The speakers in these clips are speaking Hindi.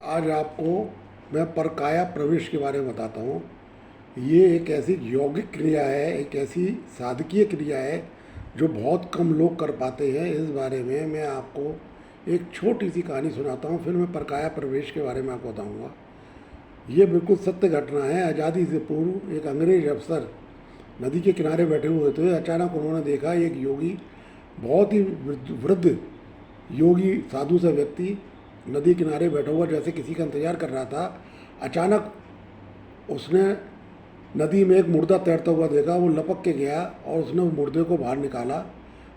आज आपको मैं परकाया प्रवेश के बारे में बताता हूँ। ये एक ऐसी यौगिक क्रिया है, एक ऐसी साधकीय क्रिया है जो बहुत कम लोग कर पाते हैं। इस बारे में मैं आपको एक छोटी सी कहानी सुनाता हूँ, फिर मैं परकाया प्रवेश के बारे में आपको बताऊँगा। ये बिल्कुल सत्य घटना है। आज़ादी से पूर्व एक अंग्रेज अफसर नदी के किनारे बैठे हुए थे। अचानक उन्होंने देखा एक योगी, बहुत ही वृद्ध योगी साधु सा व्यक्ति नदी किनारे बैठा हुआ जैसे किसी का इंतजार कर रहा था। अचानक उसने नदी में एक मुर्दा तैरता हुआ देखा। वो लपक के गया और उसने उस मुर्दे को बाहर निकाला।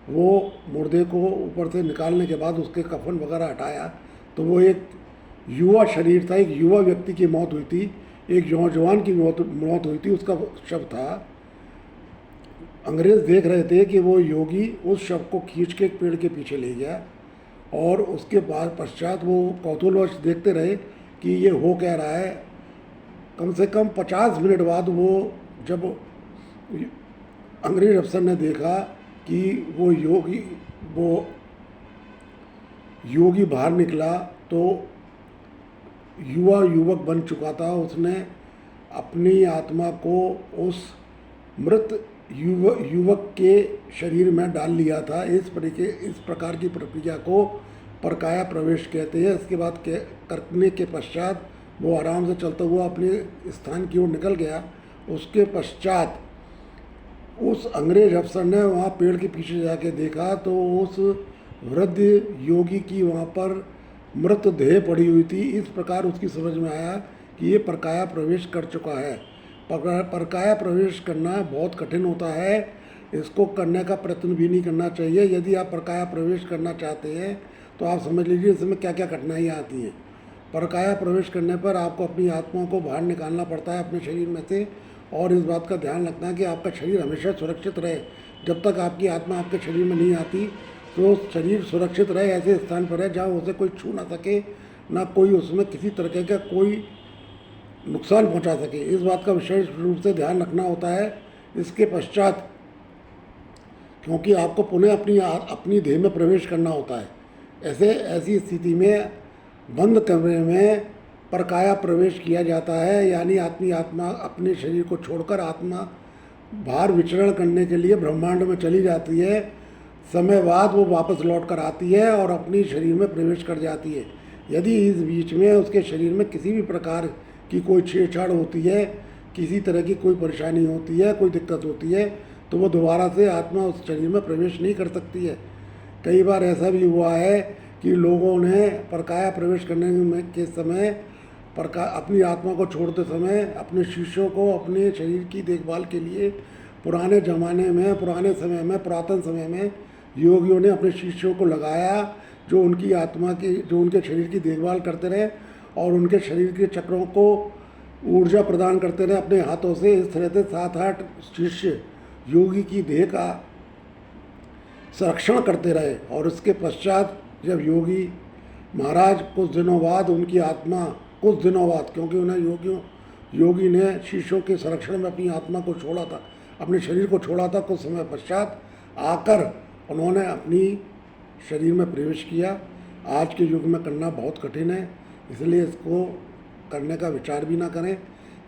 वो मुर्दे को ऊपर से निकालने के बाद उसके कफन वगैरह हटाया तो वो एक युवा शरीर था, एक युवा व्यक्ति की मौत हुई थी, एक नौजवान की मौत हुई थी, उसका शव था। अंग्रेज़ देख रहे थे कि वो योगी उस शव को खींच के एक पेड़ के पीछे ले गया और उसके बाद पश्चात वो कौतूहलवश देखते रहे कि ये हो क्या रहा है। कम से कम 50 मिनट बाद वो जब अंग्रेज अफसर ने देखा कि वो योगी बाहर निकला तो युवा युवक बन चुका था। उसने अपनी आत्मा को उस मृत युवक के शरीर में डाल लिया था। इस प्रकार की प्रक्रिया को परकाया प्रवेश कहते हैं। इसके बाद करने के पश्चात वो आराम से चलता हुआ अपने स्थान की ओर निकल गया। उसके पश्चात उस अंग्रेज अफसर ने वहाँ पेड़ के पीछे जाके देखा तो उस वृद्ध योगी की वहाँ पर मृतदेह पड़ी हुई थी। इस प्रकार उसकी समझ में आया कि ये परकाया प्रवेश कर चुका है। परकाया प्रवेश करना बहुत कठिन होता है, इसको करने का प्रयत्न भी नहीं करना चाहिए। यदि आप परकाया प्रवेश करना चाहते हैं तो आप समझ लीजिए इसमें क्या क्या कठिनाइयाँ आती हैं। परकाया प्रवेश करने पर आपको अपनी आत्मा को बाहर निकालना पड़ता है अपने शरीर में से, और इस बात का ध्यान रखना है कि आपका शरीर हमेशा सुरक्षित रहे। जब तक आपकी आत्मा आपके शरीर में नहीं आती तो शरीर सुरक्षित रहे, ऐसे स्थान पर है जहाँ उसे कोई छू ना सके, ना कोई उसमें किसी तरह का कोई नुकसान पहुंचा सके। इस बात का विशेष रूप से ध्यान रखना होता है। इसके पश्चात क्योंकि आपको पुनः अपनी देह में प्रवेश करना होता है, ऐसी स्थिति में बंद कमरे में परकाया प्रवेश किया जाता है। यानी अपनी आत्मा अपने शरीर को छोड़कर आत्मा बाहर विचरण करने के लिए ब्रह्मांड में चली जाती है। समय बाद वो वापस लौट कर आती है और अपनी शरीर में प्रवेश कर जाती है। यदि इस बीच में उसके शरीर में किसी भी प्रकार की कोई छेड़छाड़ होती है, किसी तरह की कोई परेशानी होती है, कोई दिक्कत होती है, तो वो दोबारा से आत्मा उस शरीर में प्रवेश नहीं कर सकती है। कई बार ऐसा भी हुआ है कि लोगों ने परकाया प्रवेश करने के समय अपनी आत्मा को छोड़ते समय अपने शिष्यों को अपने शरीर की देखभाल के लिए पुराने समय में पुरातन समय में योगियों ने अपने शिष्यों को लगाया जो उनके शरीर की देखभाल करते रहे और उनके शरीर के चक्रों को ऊर्जा प्रदान करते रहे अपने हाथों से। इस तरह से 7-8 शिष्य योगी की देह का संरक्षण करते रहे। और उसके पश्चात जब योगी महाराज कुछ दिनों बाद क्योंकि उन्हें योगी ने शिष्यों के संरक्षण में अपनी आत्मा को छोड़ा था, अपने शरीर को छोड़ा था, कुछ समय पश्चात आकर उन्होंने अपनी शरीर में प्रवेश किया। आज के युग में करना बहुत कठिन है, इसलिए इसको करने का विचार भी ना करें।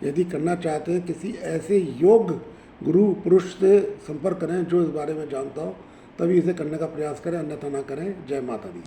यदि करना चाहते हैं किसी ऐसे योग्य गुरु पुरुष से संपर्क करें जो इस बारे में जानता हो, तभी इसे करने का प्रयास करें, अन्यथा ना करें। जय माता दी।